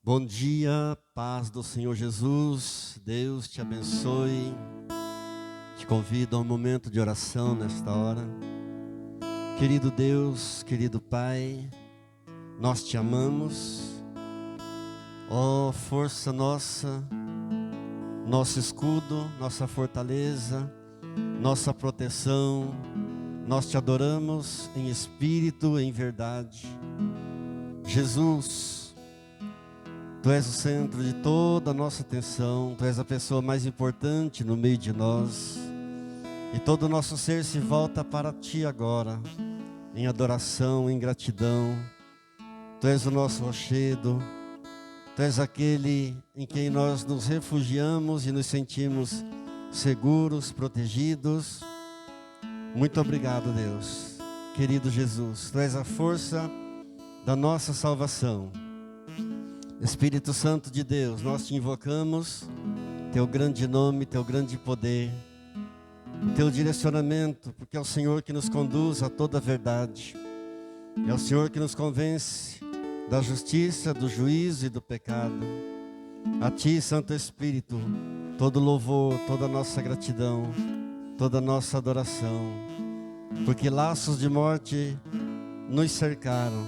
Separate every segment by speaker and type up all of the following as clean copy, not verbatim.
Speaker 1: Bom dia, paz do Senhor Jesus, Deus te abençoe. Te convido a um momento de oração nesta hora. Querido Deus, querido Pai, nós te amamos. Ó força nossa, nosso escudo, nossa fortaleza, nossa proteção, nós te adoramos em espírito e em verdade. Jesus, Tu és o centro de toda a nossa atenção, Tu és a pessoa mais importante no meio de nós. E todo o nosso ser se volta para Ti agora, em adoração, em gratidão. Tu és o nosso rochedo, Tu és aquele em quem nós nos refugiamos e nos sentimos seguros, protegidos. Muito obrigado, Deus. Querido Jesus, Tu és a força da nossa salvação. Espírito Santo de Deus, nós te invocamos, Teu grande nome, Teu grande poder, Teu direcionamento, porque é o Senhor que nos conduz a toda a verdade. É o Senhor que nos convence da justiça, do juízo e do pecado. A Ti, Santo Espírito, todo louvor, toda a nossa gratidão, toda a nossa adoração, porque laços de morte nos cercaram,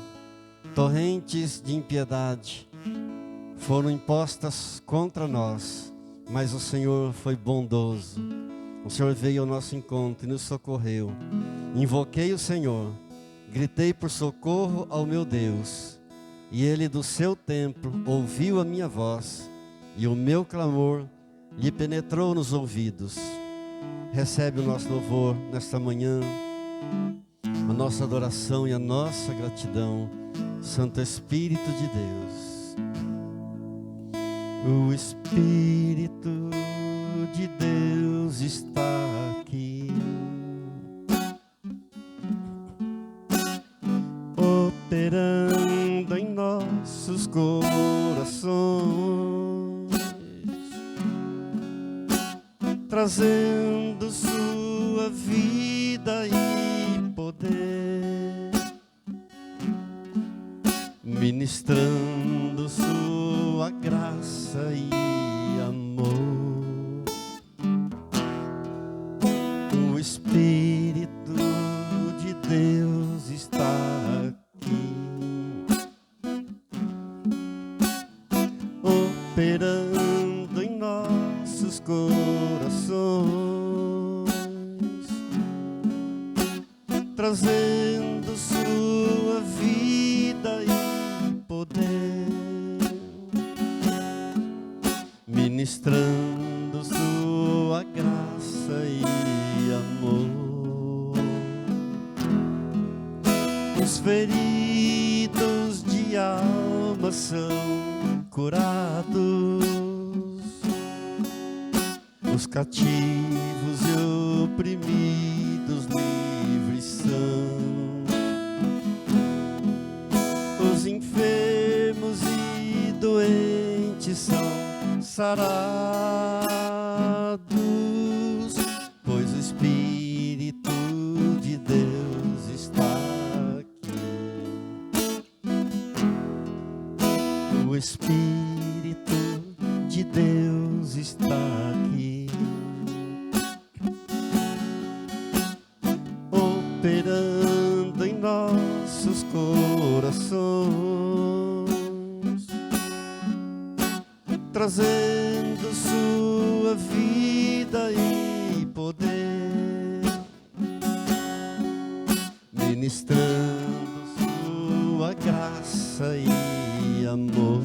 Speaker 1: torrentes de impiedade foram impostas contra nós, mas o Senhor foi bondoso. O Senhor veio ao nosso encontro e nos socorreu. Invoquei o Senhor, gritei por socorro ao meu Deus, e Ele do seu templo ouviu a minha voz, e o meu clamor lhe penetrou nos ouvidos. Recebe o nosso louvor nesta manhã, a nossa adoração e a nossa gratidão, Santo Espírito de Deus. O Espírito de Deus está aqui, operando em nossos corações, trazendo sua vida e poder, ministrando sua graça e amor. O Espírito de Deus está aqui, operando em nossos corações, trazendo sua vida e poder, ministrando sua graça e amor. Os feridos de alma são curados, os cativos e oprimidos livres são, os enfermos e doentes são sarados, pois o Espírito de Deus está aqui. O Espírito de Deus está aqui, operando em nossos corações, trazendo sua vida e poder, ministrando sua graça e amor.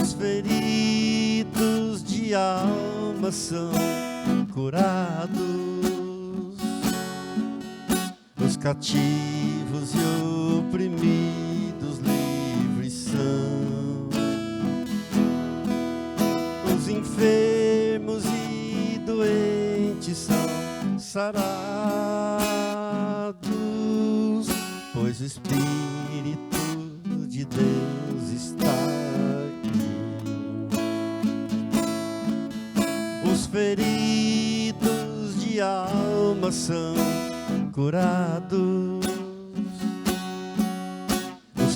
Speaker 1: Os feridos de alma são curados, os cativos e oprimidos livres são, os enfermos e doentes são sarados, pois o Espírito de Deus está aqui. Os feridos de alma são curados,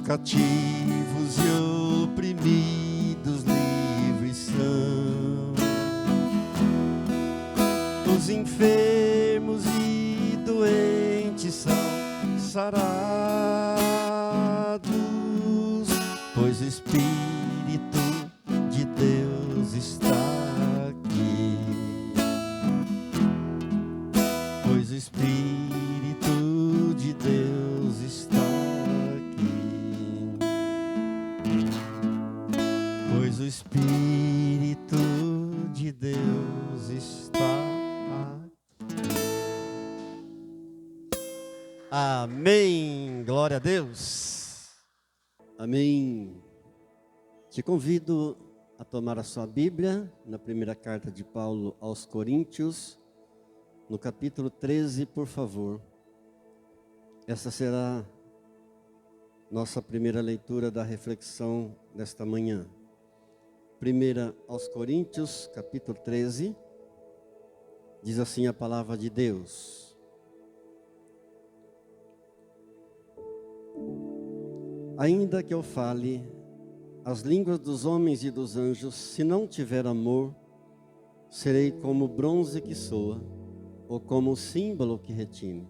Speaker 1: cativos e oprimidos livres são, os enfermos e doentes são sarados, pois o Espírito de Deus está aqui, pois o Espírito de Deus está aqui, pois o Espírito de Deus está aqui. Amém, glória a Deus, amém. Te convido a tomar a sua Bíblia na primeira carta de Paulo aos Coríntios, no capítulo 13, por favor. Essa será nossa primeira leitura da reflexão desta manhã. Primeira aos Coríntios, capítulo 13, diz assim a palavra de Deus: ainda que eu fale as línguas dos homens e dos anjos, se não tiver amor, serei como bronze que soa, ou como o símbolo que retine.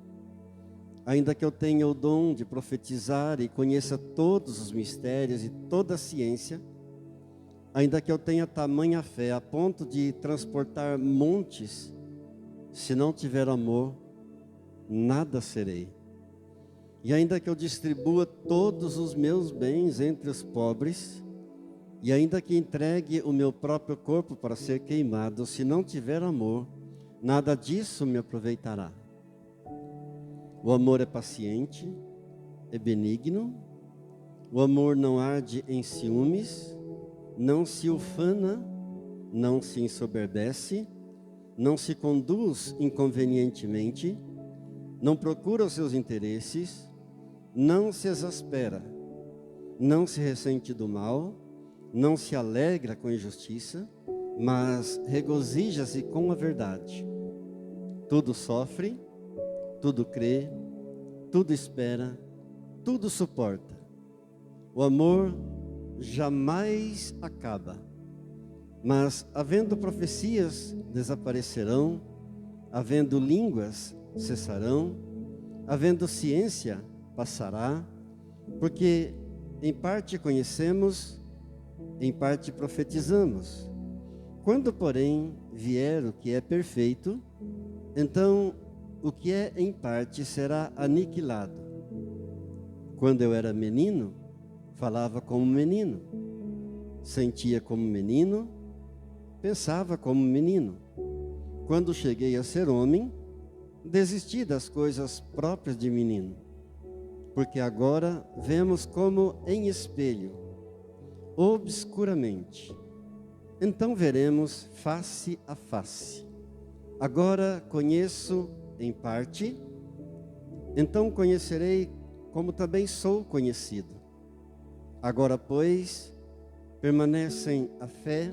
Speaker 1: Ainda que eu tenha o dom de profetizar e conheça todos os mistérios e toda a ciência, ainda que eu tenha tamanha fé a ponto de transportar montes, se não tiver amor, nada serei. E ainda que eu distribua todos os meus bens entre os pobres, e ainda que entregue o meu próprio corpo para ser queimado, se não tiver amor, nada disso me aproveitará. O amor é paciente, é benigno, o amor não arde em ciúmes, não se ufana, não se ensoberbece, não se conduz inconvenientemente, não procura os seus interesses, não se exaspera, não se ressente do mal, não se alegra com a injustiça, mas regozija-se com a verdade. Tudo sofre, tudo crê, tudo espera, tudo suporta. O amor jamais acaba. Mas havendo profecias, desaparecerão, havendo línguas, cessarão, havendo ciência, passará, porque em parte conhecemos, em parte profetizamos. Quando, porém, vier o que é perfeito, então o que é em parte será aniquilado. Quando eu era menino, falava como menino, sentia como menino, pensava como menino. Quando cheguei a ser homem, desisti das coisas próprias de menino, porque agora vemos como em espelho, obscuramente. Então veremos face a face. Agora conheço em parte, então conhecerei como também sou conhecido. Agora, pois, permanecem a fé,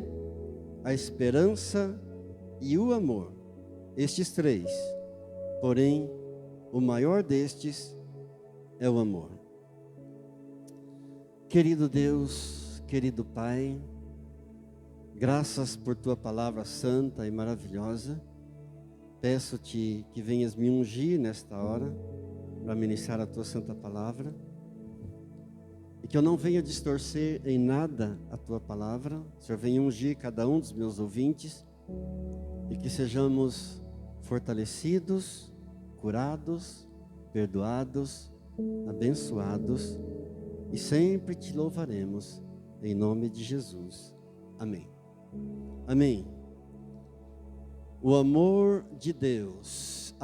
Speaker 1: a esperança e o amor, estes três. Porém, o maior destes é o amor. Querido Deus, querido Pai, graças por Tua palavra santa e maravilhosa. Peço-Te que venhas me ungir nesta hora para ministrar a Tua santa palavra. E que eu não venha distorcer em nada a Tua palavra. O Senhor venha ungir cada um dos meus ouvintes. E que sejamos fortalecidos, curados, perdoados, abençoados. E sempre Te louvaremos, em nome de Jesus. Amém. Amém. O amor de Deus.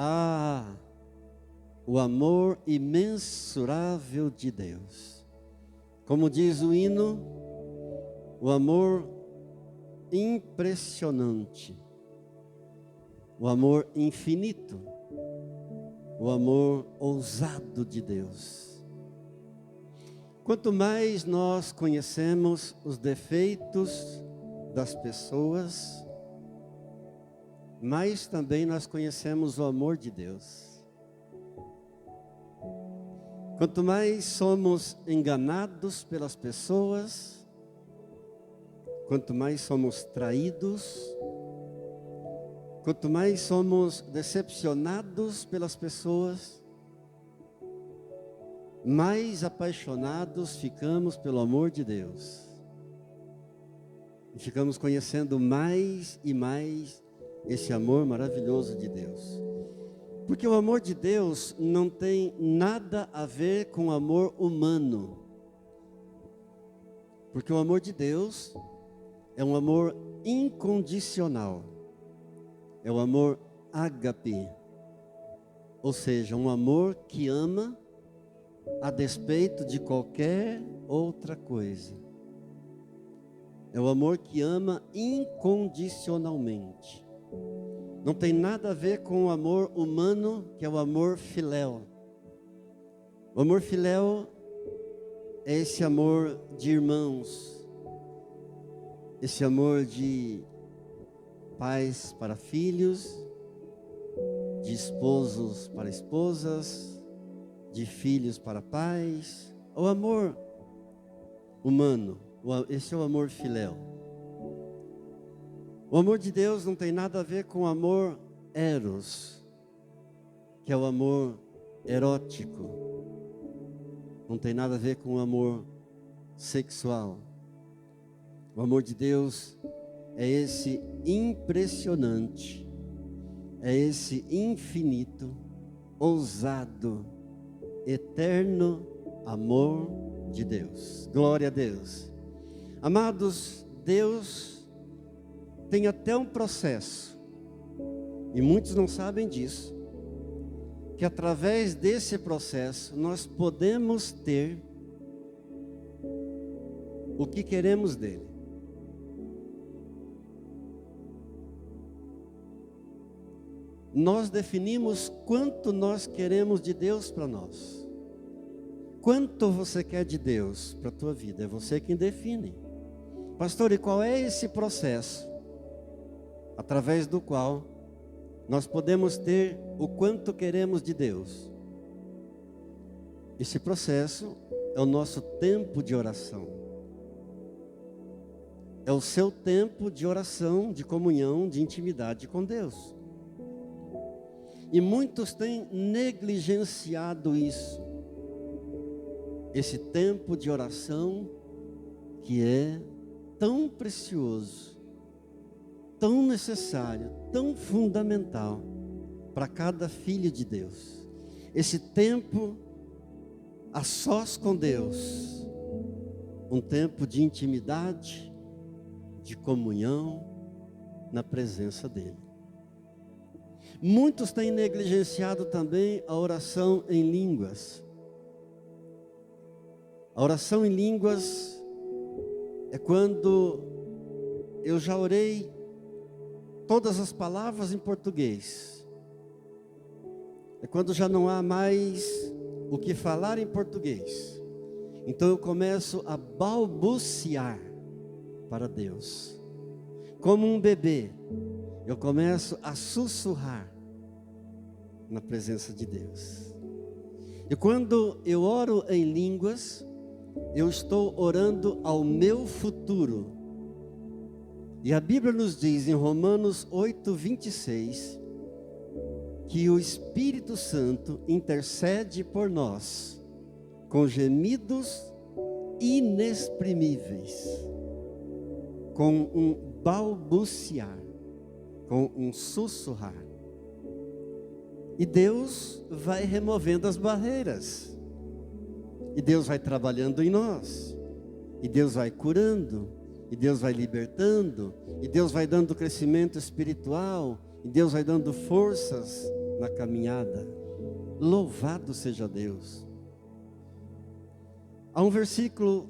Speaker 1: O amor imensurável de Deus. Como diz o hino, o amor impressionante, o amor infinito, o amor ousado de Deus. Quanto mais nós conhecemos os defeitos das pessoas, mais também nós conhecemos o amor de Deus. Quanto mais somos enganados pelas pessoas, quanto mais somos traídos, quanto mais somos decepcionados pelas pessoas, mais apaixonados ficamos pelo amor de Deus. E ficamos conhecendo mais e mais esse amor maravilhoso de Deus. Porque o amor de Deus não tem nada a ver com o amor humano. Porque o amor de Deus é um amor incondicional. É o amor ágape. Ou seja, um amor que ama a despeito de qualquer outra coisa. É o amor que ama incondicionalmente. Não tem nada a ver com o amor humano, que é o amor filéu. O amor filéu é esse amor de irmãos, esse amor de pais para filhos, de esposos para esposas, de filhos para pais. O amor humano, esse é o amor filéu. O amor de Deus não tem nada a ver com o amor eros, que é o amor erótico. Não tem nada a ver com o amor sexual. O amor de Deus é esse impressionante, é esse infinito, ousado, eterno amor de Deus. Glória a Deus. Amados, Deus tem até um processo, e muitos não sabem disso, que através desse processo nós podemos ter o que queremos dele. Nós definimos quanto nós queremos de Deus para nós. Quanto você quer de Deus para a tua vida? É você quem define. Pastor, e qual é esse processo através do qual nós podemos ter o quanto queremos de Deus? Esse processo é o nosso tempo de oração. É o seu tempo de oração, de comunhão, de intimidade com Deus. E muitos têm negligenciado isso. Esse tempo de oração que é tão precioso, tão necessário, tão fundamental para cada filho de Deus. Esse tempo a sós com Deus, um tempo de intimidade, de comunhão na presença dele. Muitos têm negligenciado também a oração em línguas. A oração em línguas é quando eu já orei todas as palavras em português. É quando já não há mais o que falar em português. Então eu começo a balbuciar para Deus. Como um bebê, eu começo a sussurrar na presença de Deus. E quando eu oro em línguas, eu estou orando ao meu futuro. E a Bíblia nos diz em Romanos 8:26 que o Espírito Santo intercede por nós com gemidos inexprimíveis, com um balbuciar, com um sussurrar. E Deus vai removendo as barreiras. E Deus vai trabalhando em nós. E Deus vai curando. E Deus vai libertando. E Deus vai dando crescimento espiritual. E Deus vai dando forças na caminhada. Louvado seja Deus. Há um versículo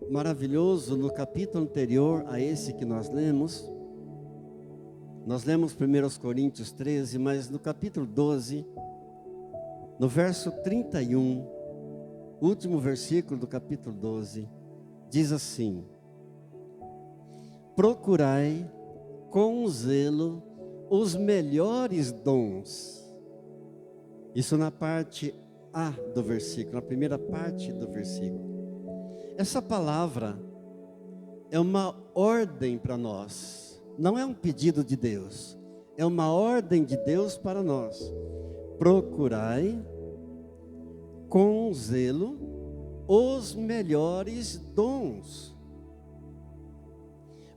Speaker 1: maravilhoso no capítulo anterior a esse que nós lemos. Nós lemos 1 Coríntios 13, mas no capítulo 12, no verso 31, último versículo do capítulo 12, diz assim: procurai com zelo os melhores dons. Isso na parte A do versículo, na primeira parte do versículo. Essa palavra é uma ordem para nós, não é um pedido de Deus, é uma ordem de Deus para nós. Procurai com zelo os melhores dons.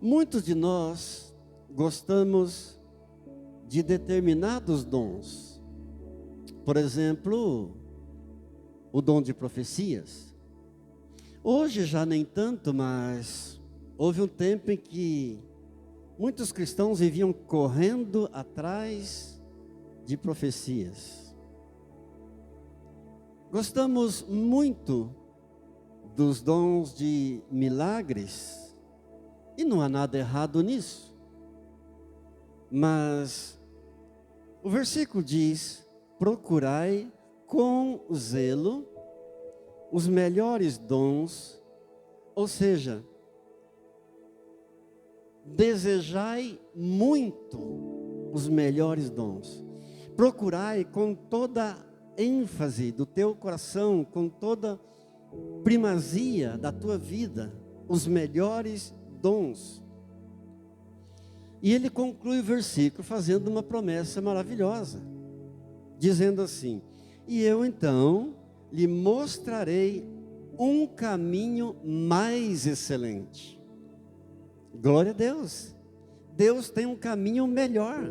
Speaker 1: Muitos de nós gostamos de determinados dons. Por exemplo, o dom de profecias. Hoje já nem tanto, mas houve um tempo em que muitos cristãos viviam correndo atrás de profecias. Gostamos muito dos dons de milagres, e não há nada errado nisso. Mas o versículo diz: procurai com zelo os melhores dons, ou seja, desejai muito os melhores dons. Procurai com toda ênfase do teu coração, com toda primazia da tua vida, os melhores dons. E ele conclui o versículo fazendo uma promessa maravilhosa, dizendo assim: e eu então lhe mostrarei um caminho mais excelente. Glória a Deus. Deus tem um caminho melhor.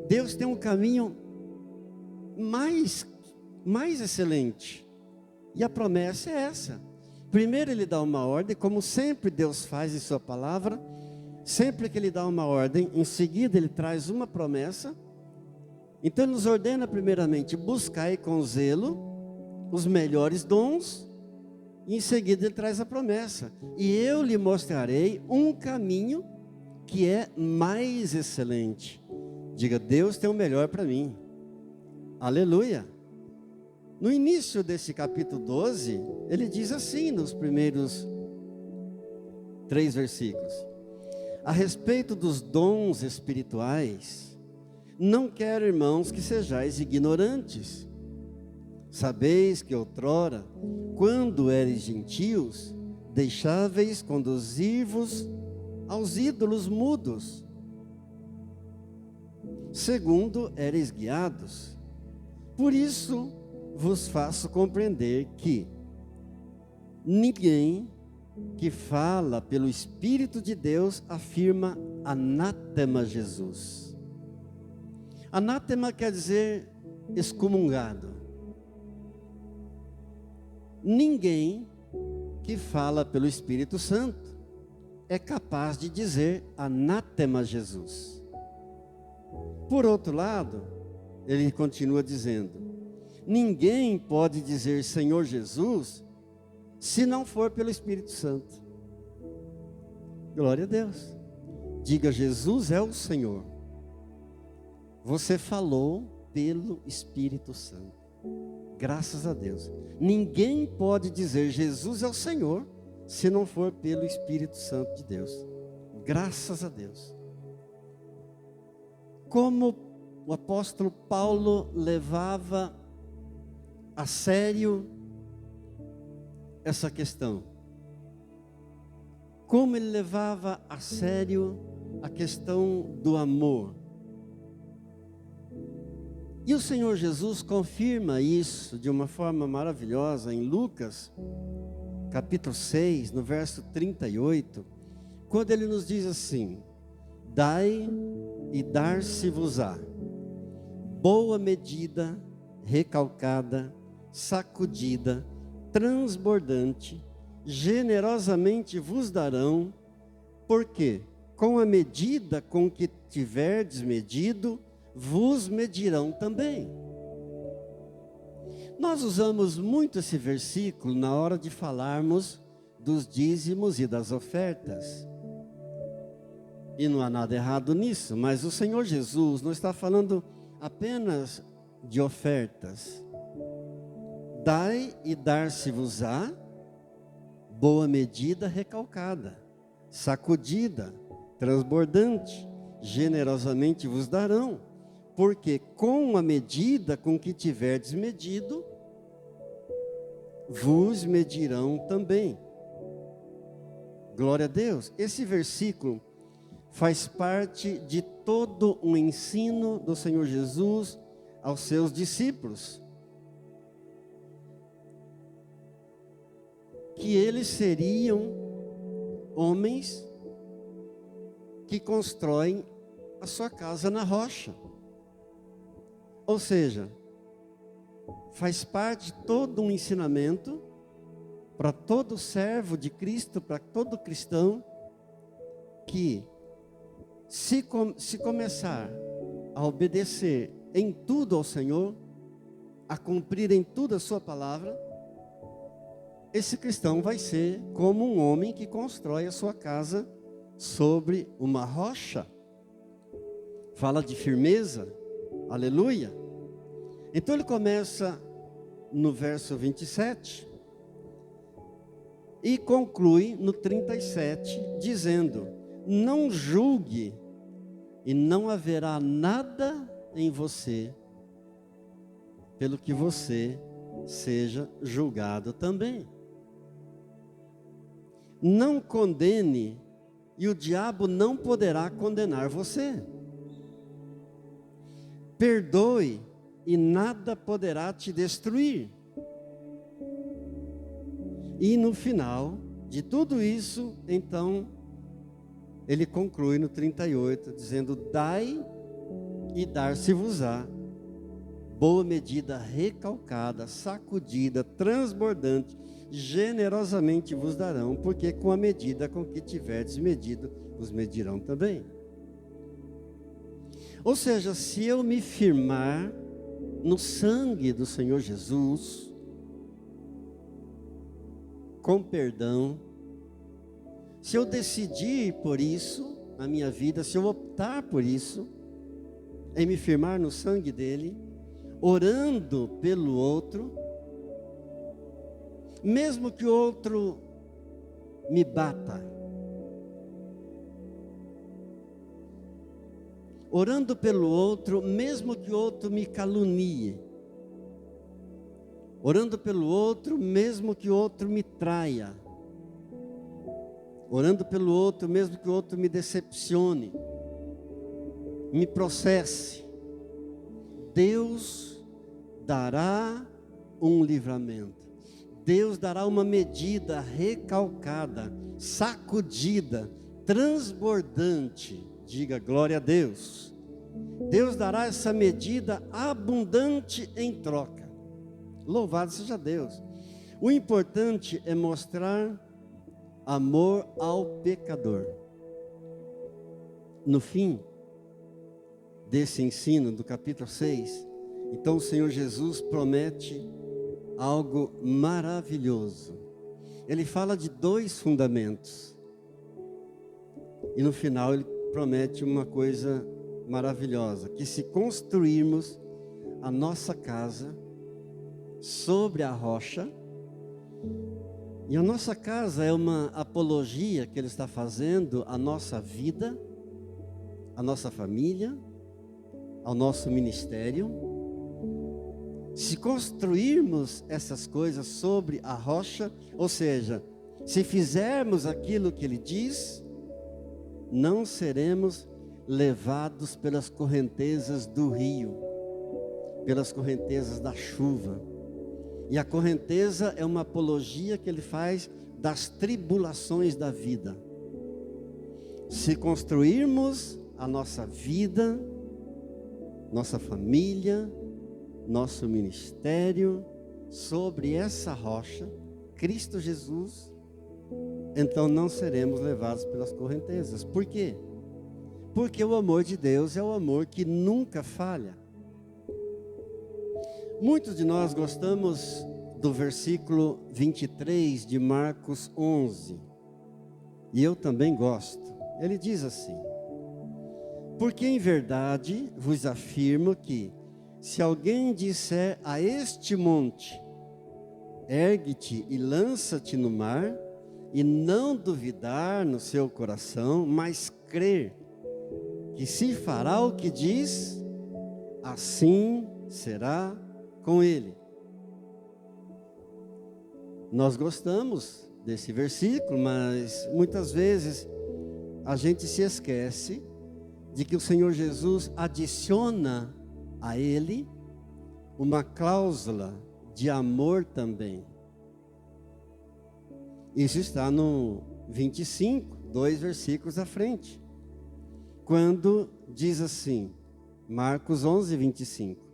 Speaker 1: Deus tem um caminho mais excelente. E a promessa é essa. Primeiro ele dá uma ordem, como sempre Deus faz em sua palavra. Sempre que ele dá uma ordem, em seguida ele traz uma promessa. Então ele nos ordena primeiramente: buscai com zelo os melhores dons. E em seguida ele traz a promessa: e eu lhe mostrarei um caminho que é mais excelente. Diga: Deus tem o melhor para mim. Aleluia. No início desse capítulo 12, ele diz assim, nos primeiros 3 versículos: a respeito dos dons espirituais, não quero, irmãos, que sejais ignorantes. Sabeis que outrora, quando eres gentios, deixáveis conduzir-vos aos ídolos mudos, segundo eres guiados. Por isso vos faço compreender que ninguém que fala pelo Espírito de Deus afirma anátema Jesus. Anátema quer dizer excomungado. Ninguém que fala pelo Espírito Santo é capaz de dizer anátema Jesus. Por outro lado, ele continua dizendo: ninguém pode dizer Senhor Jesus se não for pelo Espírito Santo. Glória a Deus. Diga: Jesus é o Senhor. Você falou pelo Espírito Santo. Graças a Deus. Ninguém pode dizer Jesus é o Senhor se não for pelo Espírito Santo de Deus. Graças a Deus. Como o apóstolo Paulo levava a sério essa questão. Como ele levava a sério a questão do amor. E o Senhor Jesus confirma isso de uma forma maravilhosa em Lucas, capítulo 6, no verso 38, quando ele nos diz assim: dai e dar-se-vos-á, boa medida, recalcada, sacudida, transbordante, generosamente vos darão, porque com a medida com que tiverdes medido, vos medirão também. Nós usamos muito esse versículo na hora de falarmos dos dízimos e das ofertas. E não há nada errado nisso, mas o Senhor Jesus não está falando apenas de ofertas. Dai e dar-se-vos-á, boa medida, recalcada, sacudida, transbordante, generosamente vos darão, porque com a medida com que tiverdes medido, vos medirão também. Glória a Deus. Esse versículo faz parte de todo o ensino do Senhor Jesus aos seus discípulos. Que eles seriam homens que constroem a sua casa na rocha. Ou seja, faz parte de todo um ensinamento para todo servo de Cristo, para todo cristão, que se começar a obedecer em tudo ao Senhor, a cumprir em tudo a sua palavra, esse cristão vai ser como um homem que constrói a sua casa sobre uma rocha. Fala de firmeza, aleluia. Então ele começa no verso 27 e conclui no 37, dizendo: não julgue, e não haverá nada em você pelo que você seja julgado também. Não condene, e o diabo não poderá condenar você. Perdoe, e nada poderá te destruir. E no final de tudo isso, então, ele conclui no 38, dizendo: dai e dar-se-vos-á, boa medida, recalcada, sacudida, transbordante, generosamente vos darão, porque com a medida com que tiverdes medido, vos medirão também. Ou seja, se eu me firmar no sangue do Senhor Jesus, com perdão, se eu decidir por isso na minha vida, se eu optar por isso, em me firmar no sangue dele, orando pelo outro, mesmo que o outro me bata, orando pelo outro, mesmo que o outro me calunie, orando pelo outro, mesmo que o outro me traia, orando pelo outro, mesmo que o outro me decepcione, me processe, Deus dará um livramento. Deus dará uma medida recalcada, sacudida, transbordante. Diga glória a Deus. Deus dará essa medida abundante em troca. Louvado seja Deus. O importante é mostrar amor ao pecador. No fim desse ensino do capítulo 6, então o Senhor Jesus promete algo maravilhoso. Ele fala de dois fundamentos. E no final ele promete uma coisa maravilhosa, que se construirmos a nossa casa sobre a rocha, e a nossa casa é uma apologia que ele está fazendo à nossa vida, à nossa família, ao nosso ministério. Se construirmos essas coisas sobre a rocha, ou seja, se fizermos aquilo que ele diz, não seremos levados pelas correntezas do rio, pelas correntezas da chuva. E a correnteza é uma apologia que ele faz das tribulações da vida. Se construirmos a nossa vida, nossa família, nosso ministério sobre essa rocha, Cristo Jesus, então não seremos levados pelas correntezas. Por quê? Porque o amor de Deus é o amor que nunca falha. Muitos de nós gostamos do versículo 23 de Marcos 11, e eu também gosto. Ele diz assim: porque em verdade vos afirmo que, se alguém disser a este monte, ergue-te e lança-te no mar, e não duvidar no seu coração, mas crer que se fará o que diz, assim será com ele. Nós gostamos desse versículo, mas muitas vezes a gente se esquece de que o Senhor Jesus adiciona a ele uma cláusula de amor também. Isso está no 25, 2 versículos à frente. Quando diz assim, Marcos 11, 25.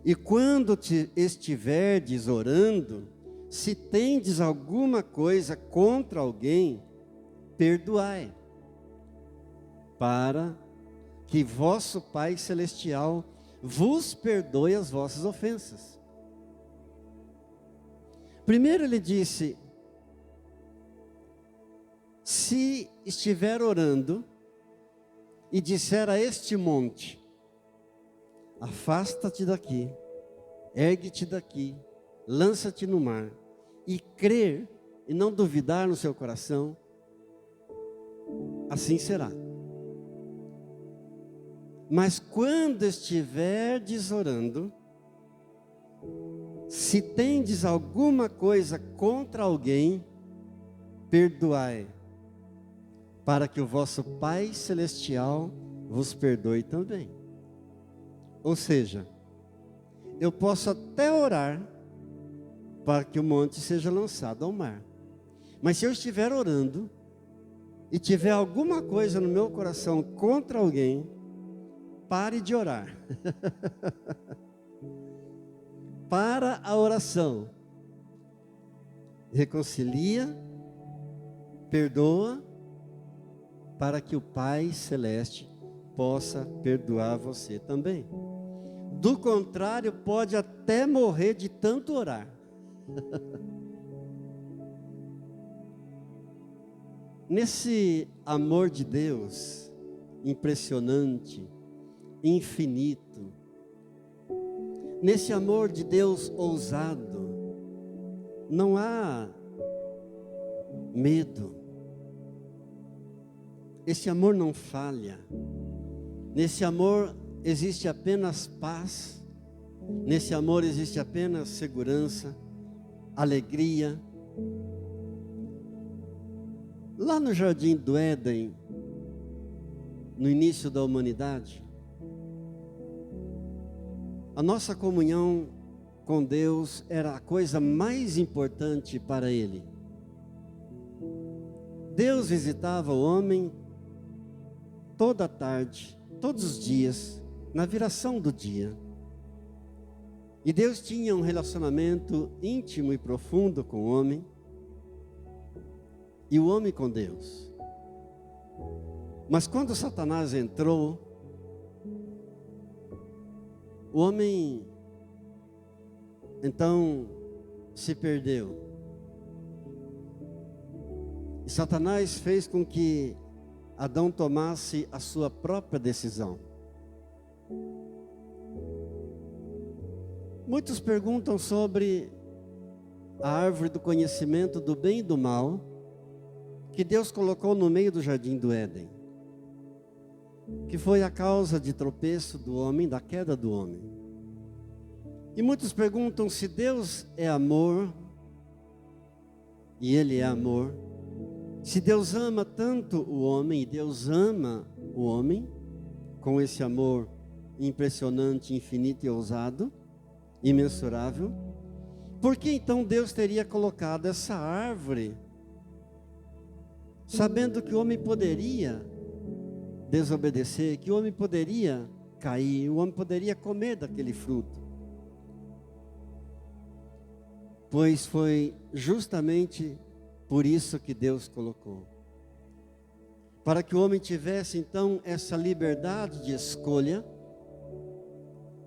Speaker 1: E quando estiverdes orando, se tendes alguma coisa contra alguém, perdoai, para que vosso Pai Celestial vos perdoe as vossas ofensas. Primeiro ele disse, se estiver orando e disser a este monte, afasta-te daqui, ergue-te daqui, lança-te no mar, e crer e não duvidar no seu coração, assim será. Mas quando estiverdes orando, se tendes alguma coisa contra alguém, perdoai, para que o vosso Pai Celestial vos perdoe também. Ou seja, eu posso até orar para que o monte seja lançado ao mar. Mas se eu estiver orando e tiver alguma coisa no meu coração contra alguém, pare de orar. Para a oração. Reconcilia, perdoa, para que o Pai Celeste possa perdoar você também. Do contrário, pode até morrer de tanto orar. Nesse amor de Deus, impressionante, infinito, nesse amor de Deus ousado, não há medo. Esse amor não falha. Nesse amor existe apenas paz. Nesse amor existe apenas segurança, alegria. Lá no Jardim do Éden, no início da humanidade, a nossa comunhão com Deus era a coisa mais importante para Ele. Deus visitava o homem toda tarde, todos os dias, na viração do dia. E Deus tinha um relacionamento íntimo e profundo com o homem, e o homem com Deus. Mas quando Satanás entrou, o homem então se perdeu. E Satanás fez com que Adão tomasse a sua própria decisão. Muitos perguntam sobre a árvore do conhecimento do bem e do mal, que Deus colocou no meio do Jardim do Éden, que foi a causa de tropeço do homem, da queda do homem. E muitos perguntam se Deus é amor, e Ele é amor, se Deus ama tanto o homem, e Deus ama o homem, com esse amor impressionante, infinito e ousado, imensurável, por que então Deus teria colocado essa árvore, sabendo que o homem poderia desobedecer, que o homem poderia cair, o homem poderia comer daquele fruto? Pois foi justamente por isso que Deus colocou, para que o homem tivesse então essa liberdade de escolha,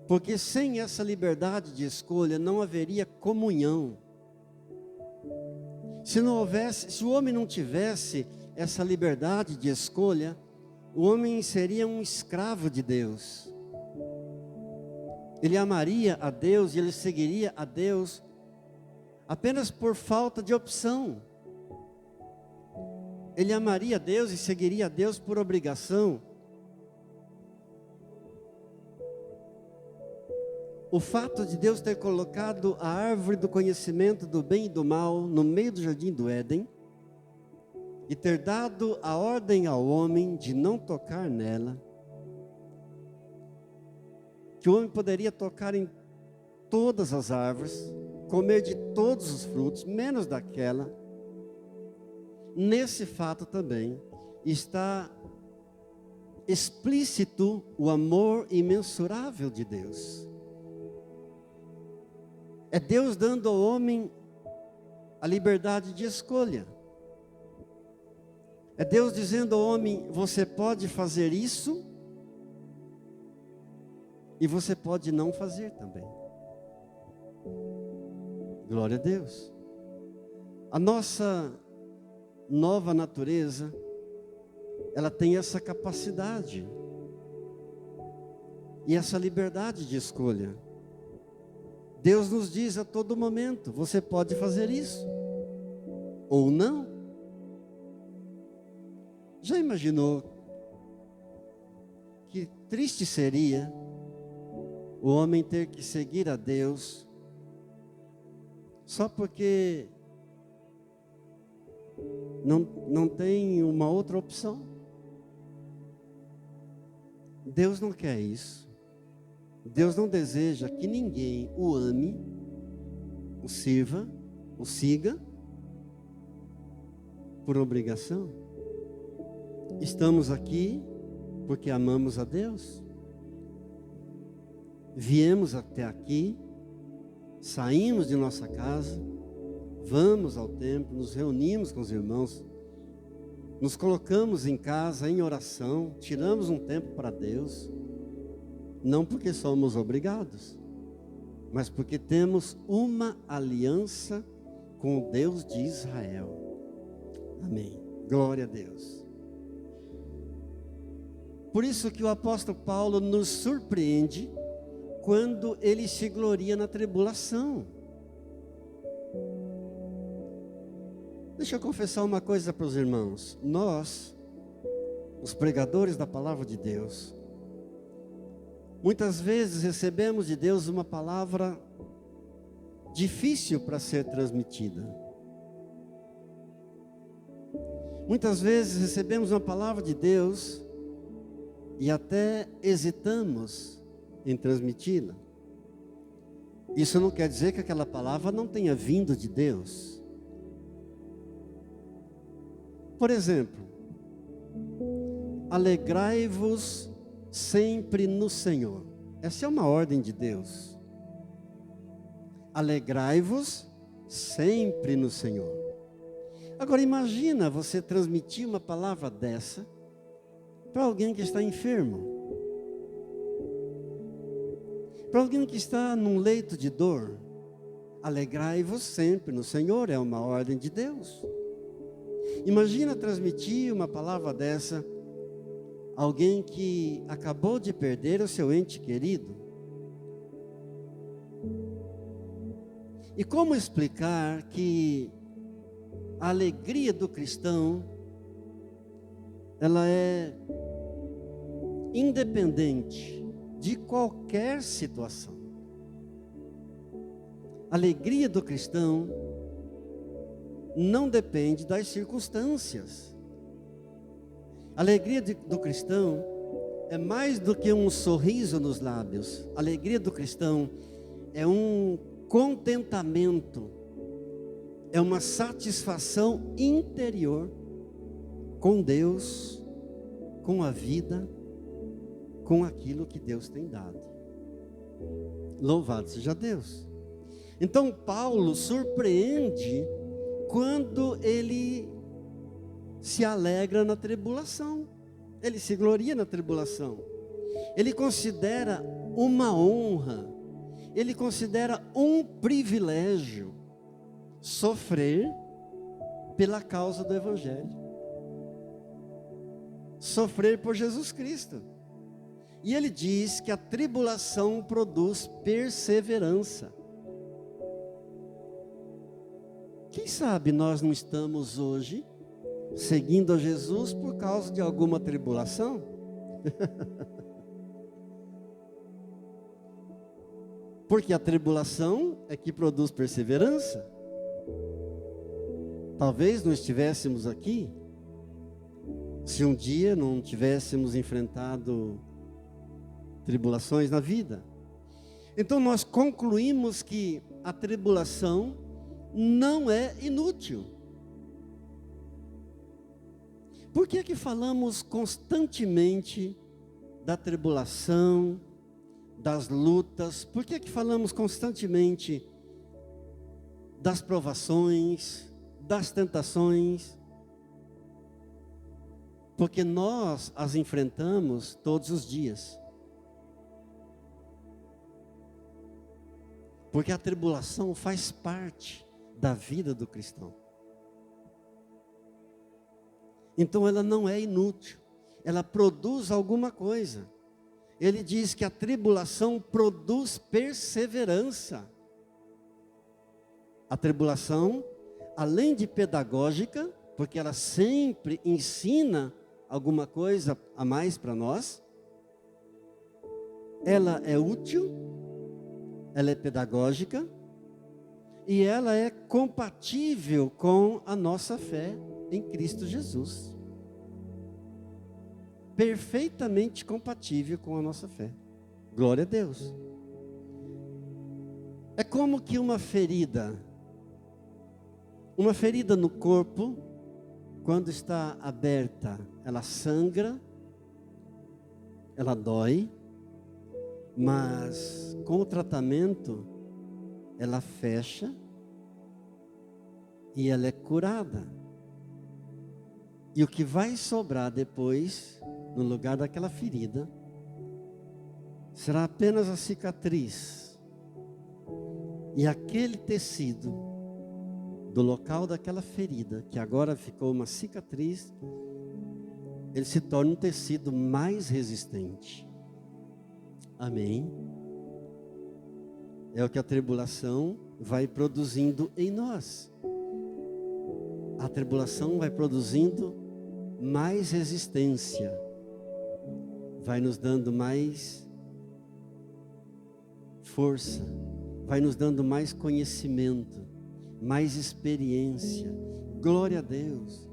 Speaker 1: porque sem essa liberdade de escolha não haveria comunhão. Se o homem não tivesse essa liberdade de escolha, o homem seria um escravo de Deus. Ele amaria a Deus e ele seguiria a Deus apenas por falta de opção. Ele amaria a Deus e seguiria a Deus por obrigação. o fato de Deus ter colocado a árvore do conhecimento do bem e do mal no meio do jardim do Éden e ter dado a ordem ao homem de não tocar nela, que o homem poderia tocar em todas as árvores, comer de todos os frutos, menos daquela. Nesse fato também está explícito o amor imensurável de Deus. É Deus dando ao homem a liberdade de escolha. É Deus dizendo ao homem: você pode fazer isso e você pode não fazer também. Glória a Deus. A nossa nova natureza, ela tem essa capacidade e essa liberdade de escolha. Deus nos diz a todo momento: você pode fazer isso ou não. Já imaginou que triste seria o homem ter que seguir a Deus só porque não tem uma outra opção? Deus não quer isso. Deus não deseja que ninguém o ame, o sirva, o siga por obrigação. Estamos aqui porque amamos a Deus. Viemos até aqui, saímos de nossa casa, vamos ao templo, nos reunimos com os irmãos, nos colocamos em casa em oração, tiramos um tempo para Deus, não porque somos obrigados, mas porque temos uma aliança com o Deus de Israel. Amém. Glória a Deus. Por isso que o apóstolo Paulo nos surpreende quando ele se gloria na tribulação. Deixa eu confessar uma coisa para os irmãos. Nós, os pregadores da palavra de Deus, muitas vezes recebemos de Deus uma palavra difícil para ser transmitida. Muitas vezes recebemos uma palavra de Deus e até hesitamos em transmiti-la. Isso não quer dizer que aquela palavra não tenha vindo de Deus. Por exemplo, alegrai-vos sempre no Senhor. Essa é uma ordem de Deus. Alegrai-vos sempre no Senhor. Agora imagina você transmitir uma palavra dessa para alguém que está enfermo, para alguém que está num leito de dor. Alegrai-vos sempre no Senhor, é uma ordem de Deus. Imagina transmitir uma palavra dessa a alguém que acabou de perder o seu ente querido. E como explicar que a alegria do cristão, ela é independente de qualquer situação. A alegria do cristão não depende das circunstâncias. A alegria do cristão é mais do que um sorriso nos lábios. A alegria do cristão é um contentamento, é uma satisfação interior com Deus, com a vida, com aquilo que Deus tem dado. Louvado seja Deus. Então Paulo surpreende quando ele se alegra na tribulação. Ele se gloria na tribulação. Ele considera uma honra, ele considera um privilégio sofrer pela causa do Evangelho. Sofrer por Jesus Cristo. E ele diz que a tribulação produz perseverança. Quem sabe nós não estamos hoje seguindo a Jesus por causa de alguma tribulação? Porque a tribulação é que produz perseverança. Talvez não estivéssemos aqui se um dia não tivéssemos enfrentado tribulações na vida. Então nós concluímos que a tribulação não é inútil. Por que é que falamos constantemente da tribulação, das lutas? Por que é que falamos constantemente das provações, das tentações? Porque nós as enfrentamos todos os dias. Porque a tribulação faz parte da vida do cristão. Então ela não é inútil, ela produz alguma coisa. Ele diz que a tribulação produz perseverança. A tribulação, além de pedagógica, porque ela sempre ensina alguma coisa a mais para nós, ela é útil, ela é pedagógica e ela é compatível com a nossa fé em Cristo Jesus. Perfeitamente compatível com a nossa fé. Glória a Deus. É como que uma ferida no corpo, quando está aberta, ela sangra, ela dói, mas com o tratamento, ela fecha e ela é curada. E o que vai sobrar depois, no lugar daquela ferida, será apenas a cicatriz. E aquele tecido do local daquela ferida, que agora ficou uma cicatriz, ele se torna um tecido mais resistente. Amém? É o que a tribulação vai produzindo em nós. A tribulação vai produzindo mais resistência, vai nos dando mais força, vai nos dando mais conhecimento, mais experiência. Glória a Deus.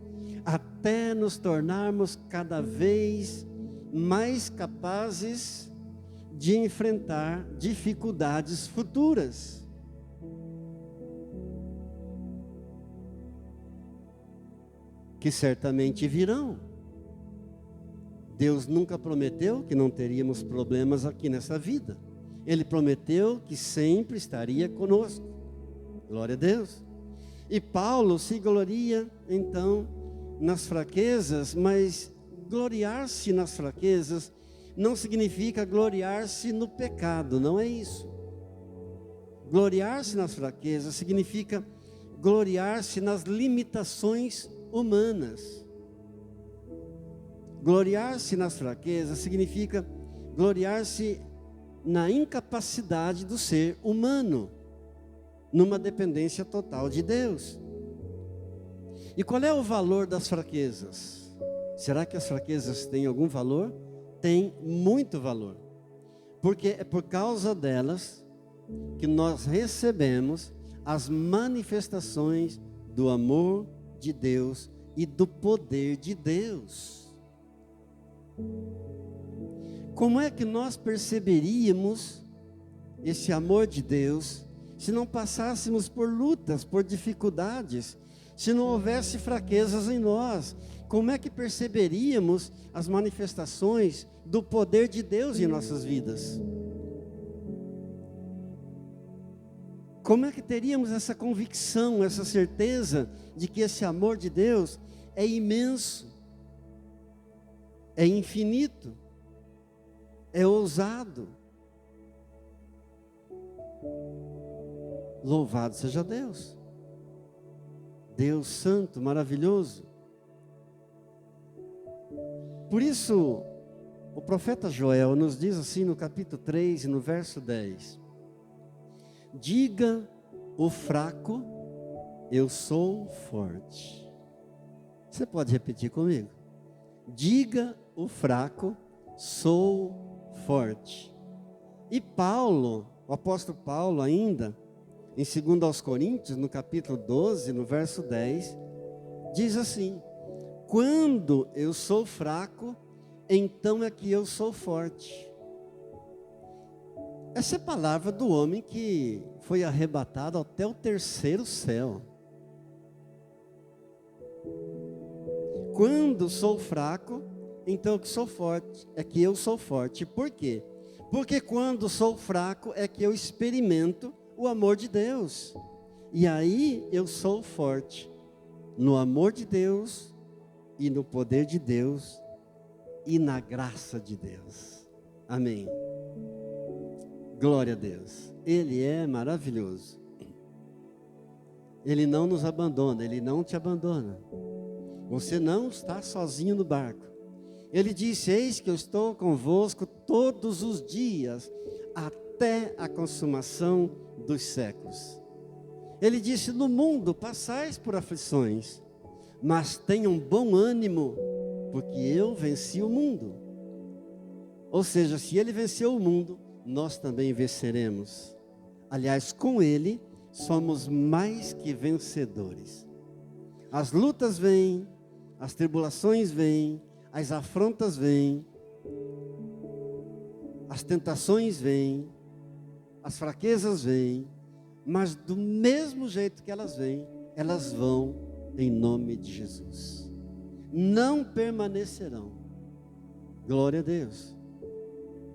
Speaker 1: Até nos tornarmos cada vez mais capazes de enfrentar dificuldades futuras. Que certamente virão. Deus nunca prometeu que não teríamos problemas aqui nessa vida. Ele prometeu que sempre estaria conosco. Glória a Deus. E Paulo se gloria então nas fraquezas, mas gloriar-se nas fraquezas não significa gloriar-se no pecado, não é isso. Gloriar-se nas fraquezas significa gloriar-se nas limitações humanas. Gloriar-se nas fraquezas significa gloriar-se na incapacidade do ser humano, numa dependência total de Deus. E qual é o valor das fraquezas? Será que as fraquezas têm algum valor? Tem muito valor, porque é por causa delas que nós recebemos as manifestações do amor de Deus e do poder de Deus. Como é que nós perceberíamos esse amor de Deus se não passássemos por lutas, por dificuldades, se não houvesse fraquezas em nós? Como é que perceberíamos as manifestações do poder de Deus em nossas vidas? Como é que teríamos essa convicção, essa certeza de que esse amor de Deus é imenso, é infinito, é ousado? Louvado seja Deus, Deus santo, maravilhoso. Por isso, o profeta Joel nos diz assim no capítulo 3 e no verso 10: diga o fraco, eu sou forte. Você pode repetir comigo? Diga o fraco, sou forte. E Paulo, O apóstolo Paulo ainda, em 2 aos Coríntios, no capítulo 12, no verso 10, diz assim: quando eu sou fraco, então é que eu sou forte. Essa é a palavra do homem que foi arrebatado até o terceiro céu. Quando sou fraco, então é que sou forte, é que eu sou forte. Por quê? Porque quando sou fraco é que eu experimento o amor de Deus. E aí eu sou forte no amor de Deus e no poder de Deus e na graça de Deus. Amém. Glória a Deus. Ele é maravilhoso. Ele não nos abandona, Ele não te abandona. Você não está sozinho no barco. Ele disse: eis que eu estou convosco todos os dias, até a consumação dos séculos. Ele disse: no mundo passais por aflições, mas tenham bom ânimo, porque eu venci o mundo. Ou seja, se Ele venceu o mundo, nós também venceremos. Aliás, com Ele, somos mais que vencedores. As lutas vêm, as tribulações vêm, as afrontas vêm, as tentações vêm, as fraquezas vêm, mas do mesmo jeito que elas vêm, elas vão em nome de Jesus. Não permanecerão. Glória a Deus.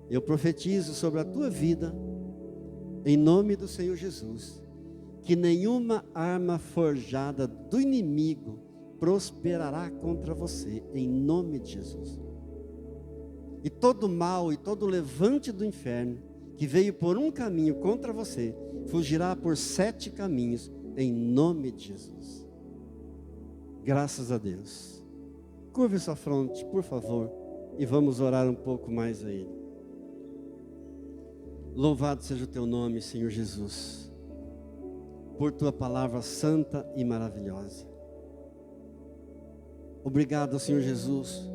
Speaker 1: Eu profetizo sobre a tua vida, em nome do Senhor Jesus, que nenhuma arma forjada do inimigo prosperará contra você, em nome de Jesus. E todo mal e todo levante do inferno, que veio por um caminho contra você, fugirá por 7 caminhos, em nome de Jesus. Graças a Deus. Curve sua fronte, por favor, e vamos orar um pouco mais a Ele. Louvado seja o teu nome, Senhor Jesus, por tua palavra santa e maravilhosa. Obrigado, Senhor Jesus,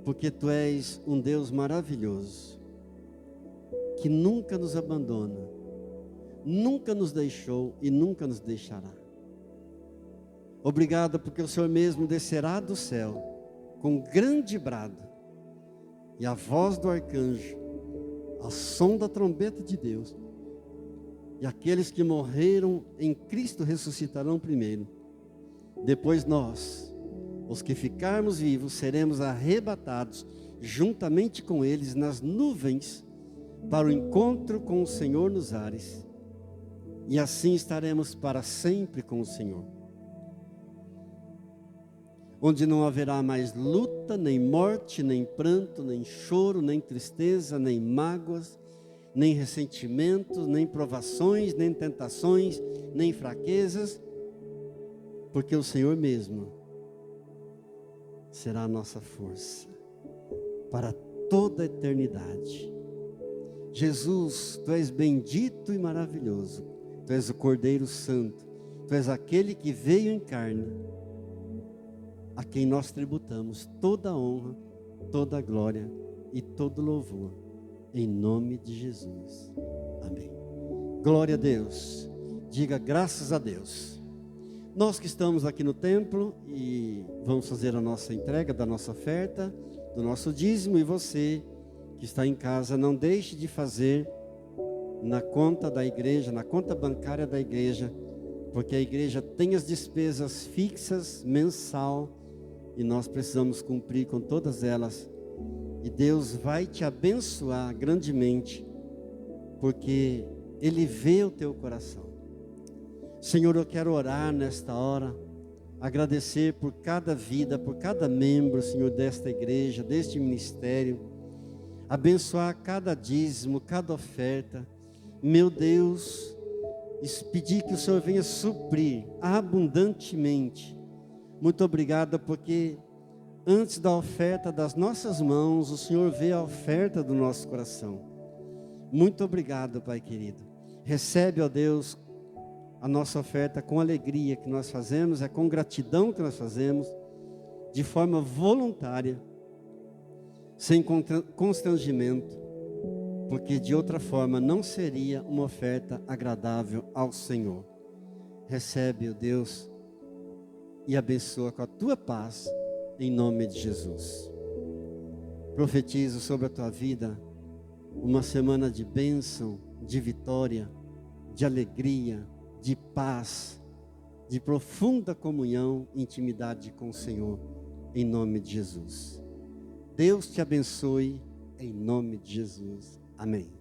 Speaker 1: porque tu és um Deus maravilhoso, que nunca nos abandona, nunca nos deixou e nunca nos deixará. Obrigado porque o Senhor mesmo descerá do céu com grande brado e a voz do arcanjo, ao som da trombeta de Deus, e aqueles que morreram em Cristo ressuscitarão primeiro. Depois nós, os que ficarmos vivos, seremos arrebatados juntamente com eles nas nuvens para o encontro com o Senhor nos ares, e assim estaremos para sempre com o Senhor, onde não haverá mais luta, nem morte, nem pranto, nem choro, nem tristeza, nem mágoas, nem ressentimentos, nem provações, nem tentações, nem fraquezas, porque o Senhor mesmo será a nossa força para toda a eternidade. Jesus, tu és bendito e maravilhoso, tu és o Cordeiro Santo, tu és aquele que veio em carne, a quem nós tributamos toda a honra, toda a glória e todo louvor, em nome de Jesus. Amém. Glória a Deus. Diga graças a Deus. Nós que estamos aqui no templo e vamos fazer a nossa entrega da nossa oferta, do nosso dízimo, e você que está em casa, não deixe de fazer na conta da igreja, na conta bancária da igreja, porque a igreja tem as despesas fixas mensal e nós precisamos cumprir com todas elas. E Deus vai te abençoar grandemente, porque Ele vê o teu coração. Senhor, eu quero orar nesta hora, agradecer por cada vida, por cada membro, Senhor, desta igreja, deste ministério, abençoar cada dízimo, cada oferta. Meu Deus, pedir que o Senhor venha suprir abundantemente. Muito obrigado, porque antes da oferta das nossas mãos, o Senhor vê a oferta do nosso coração. Muito obrigado, Pai querido. Recebe, ó Deus, a nossa oferta com alegria que nós fazemos, é com gratidão que nós fazemos, de forma voluntária, sem constrangimento. porque de outra forma não seria uma oferta agradável ao Senhor. Recebe, ó Deus, e abençoa com a tua paz, em nome de Jesus. Profetizo sobre a tua vida uma semana de bênção, de vitória, de alegria, de paz, de profunda comunhão e intimidade com o Senhor, em nome de Jesus. Deus te abençoe, em nome de Jesus. Amém.